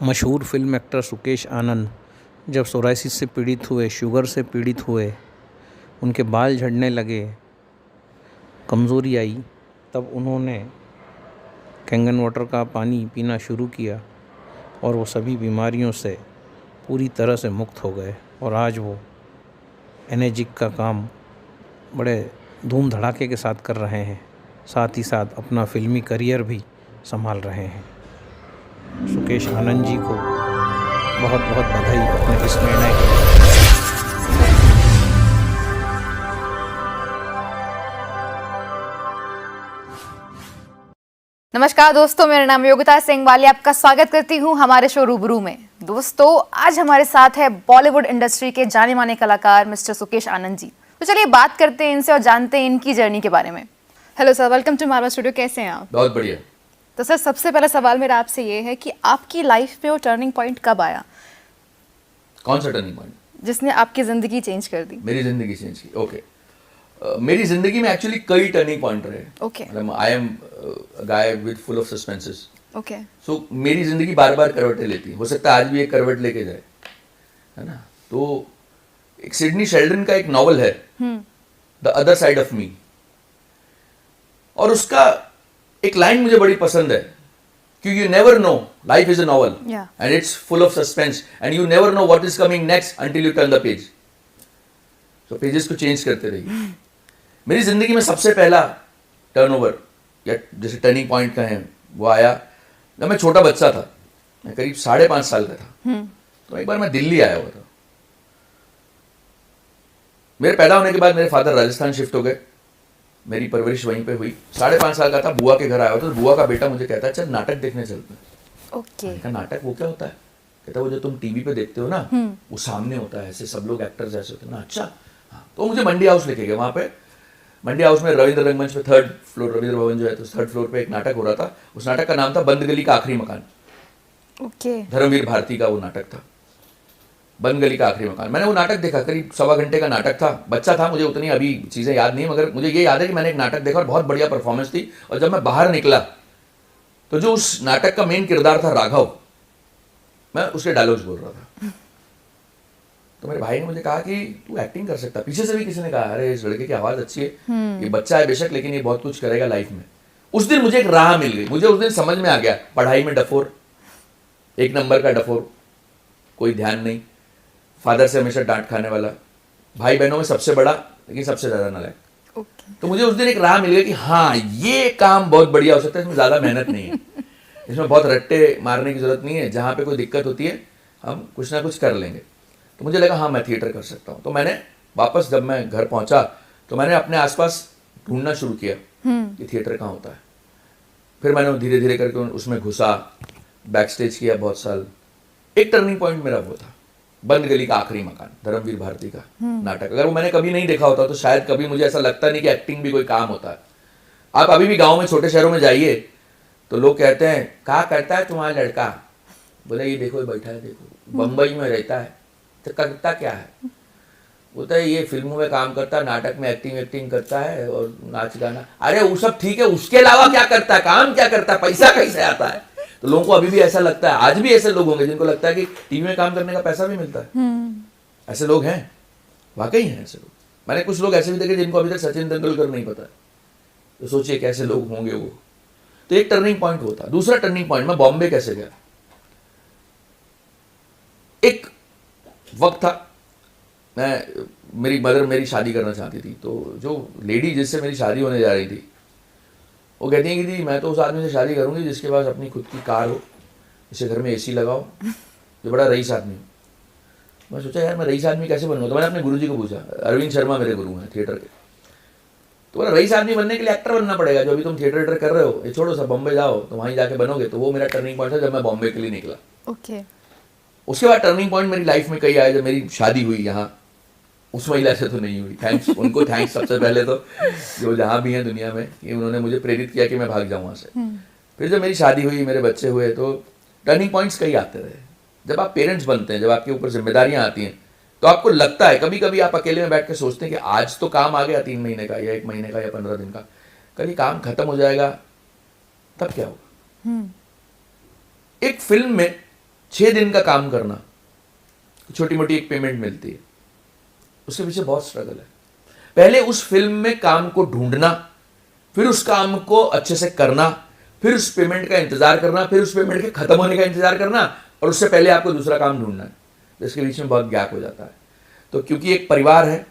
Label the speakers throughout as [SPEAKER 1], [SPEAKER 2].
[SPEAKER 1] मशहूर film actor Sukesh आनंद जब psoriasis से पीड़ित हुए, शुगर से पीड़ित हुए, उनके बाल झड़ने लगे, कमज़ोरी आई, तब उन्होंने कैंगन वाटर का पानी पीना शुरू किया और वो सभी बीमारियों से पूरी तरह से मुक्त हो गए और आज वो एनर्जिक का काम बड़े धूम धड़ाके के साथ कर रहे हैं, साथ ही साथ अपना फिल्मी करियर भी संभाल रहे हैं। सुकेश आनंद जी को बहुत बहुत बधाई अपने इस निर्णय के लिए।
[SPEAKER 2] नमस्कार दोस्तों, मेरा नाम योगिता सिंह वाली, आपका स्वागत करती हूं हमारे शो रूबरू में। दोस्तों, आज हमारे साथ है बॉलीवुड इंडस्ट्री के जाने माने कलाकार मिस्टर सुकेश आनंद जी। तो चलिए बात करते हैं इनसे और जानते हैं इनकी जर्नी के बारे में। Hello sir, welcome to Marwah studio. कैसे हैं आप?
[SPEAKER 3] बहुत बढ़िया।
[SPEAKER 2] तो सर, सबसे पहला सवाल मेरा आपसे ये है कि आपकी लाइफ में वो टर्निंग पॉइंट कब आया?
[SPEAKER 3] कौन सा टर्निंग पॉइंट?
[SPEAKER 2] जिसने आपकी जिंदगी चेंज कर दी।
[SPEAKER 3] मेरी जिंदगी चेंज की। ओके। मेरी जिंदगी में एक्चुअली कई टर्निंग पॉइंट रहे।
[SPEAKER 2] Okay.
[SPEAKER 3] I am guy with full of suspenses.
[SPEAKER 2] Okay.
[SPEAKER 3] So मेरी जिंदगी बार बार करवटें लेती है। हो सकता है आज भी एक करवट लेके जाए, है ना। तो एक सिडनी शेल्डन का एक नॉवल है the other side of me, और उसका एक लाइन मुझे बड़ी पसंद है कि you never know, life is a novel and it's full of suspense and you never know what is coming next until U turn the page. तो pages को चेंज करते रहिए। मेरी जिंदगी में सबसे पहला टर्नओवर या जैसे टर्निंग पॉइंट कहें वो आया जब मैं छोटा बच्चा था। मैं करीब 5.5 साल का था। तो एक बार मैं दिल्ली आया हुआ था। मेरे पैदा होने के बाद मेरे फादर राजस्थान शिफ्ट हो गए। मेरी परवरिश वहीं पे हुई। 5.5 साल का था, बुआ के घर आया हुआ था। तो बुआ का बेटा मुझे कहता है चल नाटक देखने चलते हैं।
[SPEAKER 2] ओके।
[SPEAKER 3] का नाटक वो क्या होता है? कहता है वो जो तुम टीवी पे देखते हो ना, वो सामने होता है, ऐसे सब लोग एक्टर्स ऐसे होते हैं ना। अच्छा। हाँ, तो मुझे मंडी हाउस लेके गए। वहाँ पे मंडी हाउस में रविंद्र रंगमंच पे 3rd फ्लोर, रविंद्र भवन जो है, तो 3rd फ्लोर पे एक नाटक हो रहा था। उस नाटक का नाम था बंद गली का आखिरी मकान।
[SPEAKER 2] ओके।
[SPEAKER 3] धर्मवीर भारती का वो नाटक था, बंद गली का आखिरी मकान। मैंने वो नाटक देखा, करीब 1.25 घंटे का नाटक था। बच्चा था, मुझे उतनी अभी चीज़ें याद नहीं, मगर मुझे ये याद है कि मैंने एक नाटक देखा और बहुत बढ़िया परफॉर्मेंस थी। और जब मैं बाहर निकला तो जो उस नाटक का मेन किरदार था राघव, मैं उसके डायलॉग्स बोल रहा था। तो मेरे भाई ने मुझे कहा कि तू एक्टिंग कर सकता। पीछे से भी किसी ने कहा अरे इस लड़के की आवाज़ अच्छी है, ये बच्चा है बेशक, लेकिन ये बहुत कुछ करेगा लाइफ में। उस दिन मुझे एक राह मिल गई। मुझे उस दिन समझ में आ गया, पढ़ाई में डफोर, 1 नंबर का डफोर, कोई ध्यान नहीं, फादर से हमेशा डांट खाने वाला, भाई बहनों में सबसे बड़ा लेकिन सबसे ज़्यादा नालायक। तो मुझे उस दिन एक राह मिल गई कि हाँ ये काम बहुत बढ़िया हो सकता है, इसमें ज़्यादा मेहनत नहीं है, इसमें बहुत रट्टे मारने की जरूरत नहीं है, जहाँ पे कोई दिक्कत होती है हम कुछ ना कुछ कर लेंगे। तो मुझे लगा हाँ मैं थिएटर कर सकता हूँ। तो मैंने वापस जब मैं घर पहुँचा तो मैंने अपने आसपास ढूंढना शुरू किया कि थिएटर कहाँ होता है। फिर मैंने धीरे धीरे करके उसमें घुसा, बैक स्टेज किया बहुत साल। एक टर्निंग पॉइंट मेरा वो था बंद गली का आखिरी मकान, धर्मवीर भारती का नाटक। अगर वो मैंने कभी नहीं देखा होता तो शायद कभी मुझे ऐसा लगता नहीं कि एक्टिंग भी कोई काम होता है। आप अभी भी गाँव में छोटे शहरों में जाइए तो लोग कहते हैं क्या करता है तुम्हारा लड़का? बोले ये देखो ये बैठा है, देखो बम्बई में रहता है। तो करता क्या है? बोलता है ये फिल्मों में काम करता है, नाटक में एक्टिंग करता है और नाच गाना। अरे वो सब ठीक है, उसके अलावा क्या करता है, काम क्या करता है, पैसा कैसे आता है? तो लोगों को अभी भी ऐसा लगता है, आज भी ऐसे लोग होंगे जिनको लगता है कि टीवी में काम करने का पैसा भी मिलता है। ऐसे लोग हैं, वाकई हैं ऐसे लोग। मैंने कुछ लोग ऐसे भी देखे जिनको अभी तक सचिन तेंदुलकर नहीं पता है। तो सोचिए कैसे लोग होंगे वो। तो एक टर्निंग पॉइंट होता। दूसरा टर्निंग पॉइंट, मैं बॉम्बे कैसे गया। एक वक्त था, मेरी मदर मेरी शादी करना चाहती थी। तो जो लेडी जिससे मेरी शादी होने जा रही थी वो कहती है कि दी मैं तो उस आदमी से शादी करूंगी जिसके पास अपनी खुद की कार हो, जिसके घर में एसी लगाओ, जो बड़ा रईस आदमी हो। मैं सोचा यार मैं रईस आदमी कैसे बनूंगा। तो मैंने अपने गुरुजी को पूछा, अरविंद शर्मा मेरे गुरु हैं थिएटर के। तो बोला रईस आदमी बनने के लिए एक्टर बनना पड़ेगा, जो अभी तुम थिएटर कर रहे हो ये छोड़ो, सब बॉम्बे जाओ तो वहीं जाके बनोगे। तो वो मेरा टर्निंग पॉइंट था जब मैं बॉम्बे के लिए निकला।
[SPEAKER 2] ओके।
[SPEAKER 3] उसके बाद टर्निंग पॉइंट मेरी लाइफ में कई आए। जब मेरी शादी हुई यहाँ, उस महिला से तो नहीं हुई, थैंक्स उनको, थैंक्स सबसे पहले तो जो जहाँ भी हैं दुनिया में, कि उन्होंने मुझे प्रेरित किया कि मैं भाग जाऊँ वहाँ से। फिर जब मेरी शादी हुई, मेरे बच्चे हुए, तो टर्निंग पॉइंट्स कई आते रहे। जब आप पेरेंट्स बनते हैं, जब आपके ऊपर जिम्मेदारियाँ आती हैं, तो आपको लगता है, कभी कभी आप अकेले में बैठ के सोचते हैं कि आज तो काम आ गया 3 महीने का या 1 महीने का या 15 दिन का, कल ये काम खत्म हो जाएगा, तब क्या होगा। एक फिल्म में 6 दिन का काम करना, छोटी मोटी एक पेमेंट मिलती है, उसके पीछे बहुत स्ट्रगल है। पहले उस फिल्म में काम को ढूंढना, फिर उस काम को अच्छे से करना, फिर उस पेमेंट का इंतजार करना, फिर उस पेमेंट के खत्म होने का इंतजार करना, और उससे पहले आपको दूसरा काम ढूंढना है। तो इसके बीच में बहुत गैप हो जाता है। तो क्योंकि एक परिवार है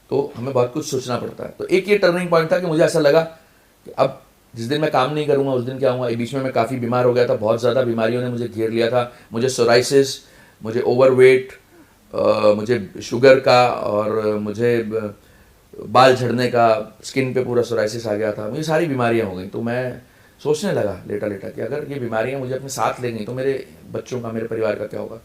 [SPEAKER 3] तो हमें बहुत कुछ सोचना पड़ता है। तो एक ये टर्निंग पॉइंट था कि मुझे ऐसा लगा कि अब जिस दिन मैं काम नहीं करूंगा उस दिन क्या होगा। बीच में मैं काफ़ी बीमार हो गया था, बहुत ज़्यादा बीमारियों ने मुझे घेर लिया था। मुझे सोराइसिस, मुझे ओवरवेट, मुझे शुगर का, और मुझे बाल झड़ने का, स्किन पे पूरा सोराइसिस आ गया था, मुझे सारी बीमारियां हो गई। तो मैं सोचने लगा लेटा लेटा कि अगर ये बीमारियां मुझे अपने साथ ले गई तो मेरे बच्चों का, मेरे परिवार का क्या होगा।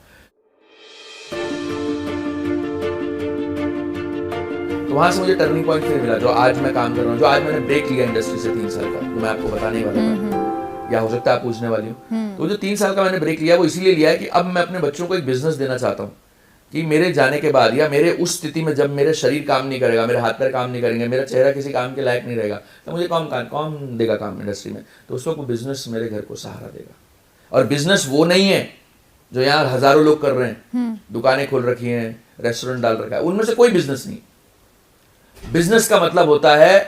[SPEAKER 3] तो वहां से मुझे टर्निंग पॉइंट फिर मिला, जो आज मैं काम कर रहा हूँ, जो आज मैंने ब्रेक लिया इंडस्ट्री से 3 साल का, जो मैं आपको बताने वाला था, या हो सकता है आप पूछने वाली हूँ। तो जो 3 साल का मैंने ब्रेक लिया वो इसीलिए लिया है कि अब मैं अपने बच्चों को एक बिजनेस देना चाहता हूँ कि मेरे जाने के बाद, या मेरे उस स्थिति में जब मेरे शरीर काम नहीं करेगा, मेरे हाथ पैर काम नहीं करेंगे, मेरा चेहरा किसी काम के लायक नहीं रहेगा, तो मुझे कौन देगा काम इंडस्ट्री में। तो उस वक्त बिजनेस मेरे घर को सहारा देगा। और बिजनेस वो नहीं है जो यहाँ हजारों लोग कर रहे हैं, दुकानें खोल रखी हैं, रेस्टोरेंट डाल रखा है, उनमें से कोई बिजनेस नहीं। बिजनेस का मतलब होता है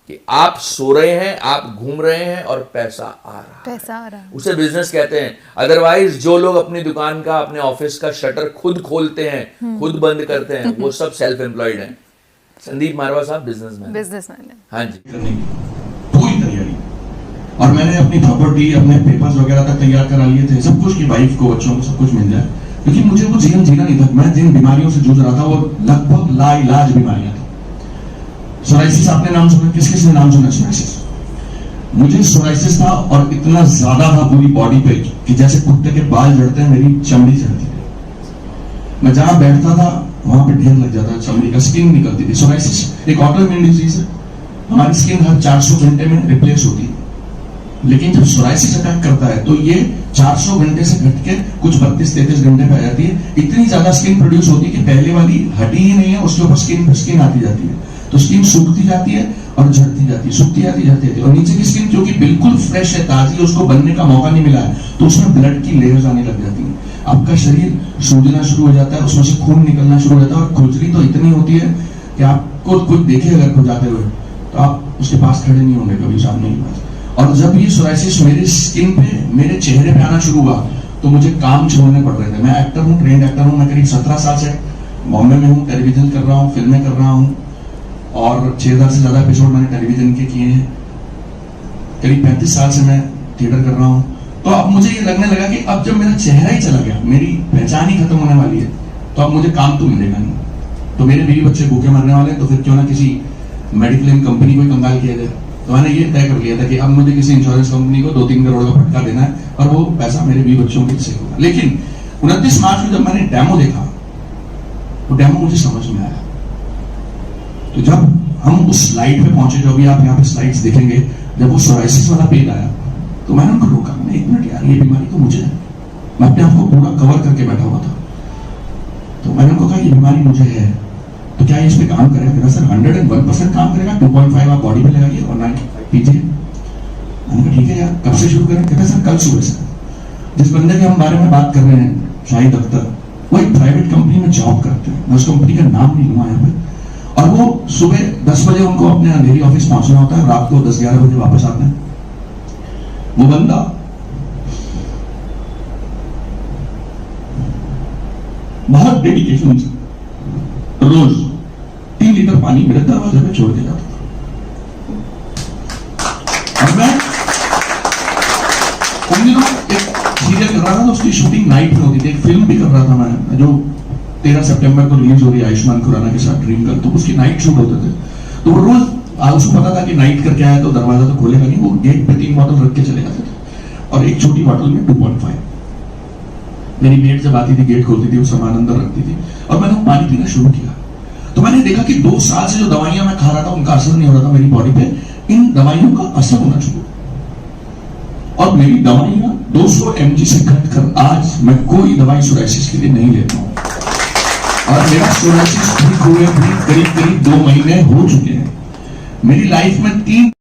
[SPEAKER 3] कि आप सो रहे हैं, आप घूम रहे हैं और पैसा आ रहा है, उसे बिजनेस कहते हैं। अदरवाइज जो लोग अपनी दुकान का, अपने ऑफिस का शटर खुद खोलते हैं, खुद बंद करते हैं, वो सब सेल्फ एम्प्लॉयड हैं। संदीप मारवा साहब बिजनेसमैन है। हाँ जी,
[SPEAKER 4] पूरी तैयारी, और मैंने अपनी प्रॉपर्टी, अपने पेपर्स वगैरह तक तैयार करा लिए थे, सब कुछ, की वाइफ को, बच्चों को सब कुछ मिल जाए, क्योंकि मुझे वो जीवन जीना नहीं था। मैं जिन बीमारियों से जूझ रहा था वो लगभग लाइलाज बीमारियां थी। सोराइसिस आपने नाम सुना, किस किस ने नाम सुना सोराइसिस? मुझे सोराइसिस था, और इतना ज्यादा था पूरी बॉडी पे कि जैसे कुत्ते के बाल झड़ते हैं, मेरी चमड़ी झड़ती थी। मैं जहां बैठता था वहां पे ढेर लग जाता, चमड़ी का, स्किन निकलती थी। सोराइसिस एक ऑटोइम्यून डिजीज है, हमारी स्किन हर 400 घंटे में रिप्लेस होती है, लेकिन जब सोराइसिस अटैक करता है तो ये 400 घंटे से घट के कुछ 32-33 घंटे पे आ जाती है। इतनी ज्यादा स्किन प्रोड्यूस होती है कि पहले वाली हटी ही नहीं है, उसके ऊपर स्किन आती जाती है। तो स्किन सूखती जाती है और झड़ती जाती है, सूखती जाती है, और नीचे की स्किन जो कि बिल्कुल फ्रेश है, ताजी है, उसको बनने का मौका नहीं मिला है, तो उसमें ब्लड की लेयर्स आने लग जाती है। आपका शरीर सूजना शुरू हो जाता है, उसमें से खून निकलना शुरू हो जाता है, और खुजली तो इतनी होती है कि आपको कुछ देखे अगर खुजाते हुए तो आप उसके पास खड़े नहीं होंगे कभी सामने के पास। और जब ये सोराइसिस मेरे स्किन पे, मेरे चेहरे पे आना शुरू हुआ तो मुझे काम छोड़ने पड़ रहे थे। मैं एक्टर हूँ, ट्रेंड एक्टर हूँ, मैं करीब 17 साल से बॉम्बे में हूँ, टेलीविजन कर रहा हूँ, फिल्में कर रहा हूँ, और 6000 से ज्यादा एपिसोड मैंने टेलीविजन के किए हैं। करीब 35 साल से मैं थिएटर कर रहा हूँ। तो अब मुझे ये लगने लगा कि अब जब मेरा चेहरा ही चला गया, मेरी पहचान ही खत्म होने वाली है, तो अब मुझे काम तो मिलेगा नहीं। तो मेरे बीवी बच्चे भूखे मरने वाले हैं, तो फिर क्यों ना किसी मेडिक्लेम कंपनी को कंगाल किया जाए। तो मैंने ये तय कर लिया था कि अब मुझे किसी इंश्योरेंस कंपनी को 2-3 करोड़ का फटका देना है, और वो पैसा मेरे बीवी बच्चों के से होगा। लेकिन 29 मार्च को जब मैंने डेमो देखा, तो डेमो मुझे समझ में आया। तो जब हम उस स्लाइड पे पहुंचे, जो भी आप यहाँ पे स्लाइड्स देखेंगे, जब वो सोराइसिस वाला पेज आया, तो मैंने उनको रोका, मैंने 1 मिनट यार, ये बीमारी तो मुझे है। मैं अपने आप को पूरा कवर करके बैठा हुआ था। तो मैंने उनको कहा ये बीमारी मुझे है, तो क्या इस पे काम करेगा? कहता सर 101% काम करेगा, 2.5 आप बॉडी पे लगाइए और 9 पीजिए। मैंने कहा ठीक है यार, कब से शुरू करें? कहता सर कल सुबह से। जिस बंदे के हम बारे में बात कर रहे हैं, शाहिद अख्तर, वो एक प्राइवेट कंपनी में जॉब करते हैं, मैं उस कंपनी का नाम नहीं लूंगा यहाँ पे, और वो सुबह 10 बजे उनको अपने अंधेरी ऑफिस पहुंचना होता है, रात को 10-11 बजे वापस आते हैं। वो बंदा बहुत डेडिकेशन से रोज 3 लीटर पानी मेरे दरवाजे पे छोड़ के जाता था। और मैं उन दिनों एक सीरियल कर रहा था, तो उसकी शूटिंग नाइट में होती थी। एक फिल्म भी कर रहा था मैं, जो 13 सितंबर को रिलीज हो रही है आयुष्मान खुराना के साथ, ड्रीम गर्ल, तो उसकी नाइट शूट होते थे। तो वो रोज, उसको पता था कि नाइट करके आया तो दरवाजा तो खोलेगा नहीं, वो गेट पे 3 बॉटल रख के चले जाते थे, और एक छोटी बॉटल में 2.5। मेरी मेड जब आती थी, गेट खोलती थी, वो सामान अंदर रखती थी, और मैंने वो पानी पीना शुरू किया। तो मैंने देखा कि 2 साल से जो दवाइयां मैं खा रहा था, उनका असर नहीं हो रहा था मेरी बॉडी पे। इन दवाइयों का असर होना शुरू, और मेरी दवाइयां 200 mg से घटकर आज मैं कोई दवाई सोराइसिस के लिए नहीं लेता हूं, और मेरा सोराइसिस ठीक हुए भी करीब 2 महीने हो चुके हैं। मेरी लाइफ में 3